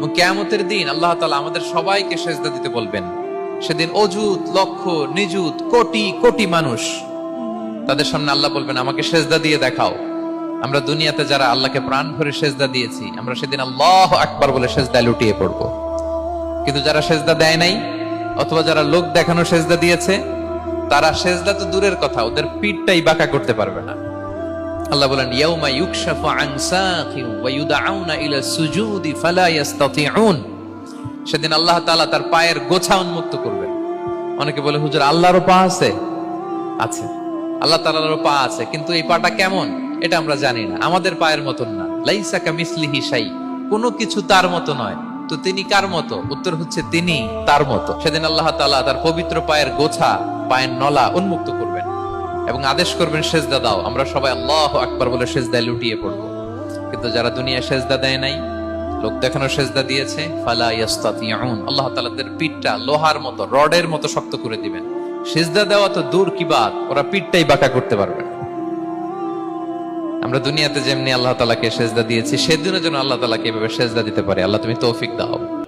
এবং কিয়ামতের দিন আল্লাহ তাআলা আমাদের সবাইকে সেজদা দিতে বলবেন। সেদিন অযুত লক্ষ নিযুত কোটি কোটি মানুষ, তাদের সামনে আল্লাহ বলবেন আমাকে সেজদা দিয়ে দেখাও। আমরা দুনিয়াতে যারা আল্লাহকে প্রাণ ভরে সেজদা দিয়েছি, আমরা সেদিন আল্লাহু আকবার বলে সেজদায় লুটিয়ে পড়বো। কিন্তু যারা সেজদা দেয় নাই, অথবা যারা লোক দেখানো সেজদা দিয়েছে, তারা সেজদা তো দূরের কথা, ওদের পিঠটাই বাঁকা করতে পারবে না। আল্লাহ বলেন ইয়াউমা ইউকশাফু আন সাকিন ওয়া ইউদআউনা ইলা সুজুদি ফালা ইস্তাতিউন। সেদিন আল্লাহ তাআলা তার পায়ের গোছা উন্মুক্ত করবেন। অনেকে বলে হুজুর আল্লাহরও পা আছে? আছে, আল্লাহ তাআলারও পা আছে, কিন্তু এই পাটা কেমন এটা আমরা জানি না, আমাদের পায়ের মতন না। লাইসা কামিসলিহি শাই, কোনো কিছু তার মতো নয়। তো তিনি কার মতো? উত্তর হচ্ছে তিনি তার মতো। সেদিন আল্লাহ তাআলা তার পবিত্র পায়ের গোছা, পায়ের নলা উন্মুক্ত করবেন এবং আদেশ করবেন সেজদা দাও। আমরা সবাই আল্লাহু আকবার বলে সেজদায় লুটিয়ে পড়ব। কিন্তু যারা দুনিয়া সেজদা দেয় নাই, লোক দেখানো সেজদা দিয়েছে, ফালা ইস্তাতিউন, আল্লাহ তাআলা তাদের পিঠটা লোহার মতো, রডের মতো শক্ত করে দিবেন। সেজদা দেওয়া তো দূর কি বাত, ওরা পিঠটাই বাঁকা করতে পারবে না। আমরা দুনিয়াতে যেমনি আল্লাহ তাআলাকে সেজদা দিয়েছি, সেদিনের জন্য আল্লাহ তাআলাকে এভাবে সেজদা দিতে পারে। আল্লাহ তুমি তৌফিক দাও।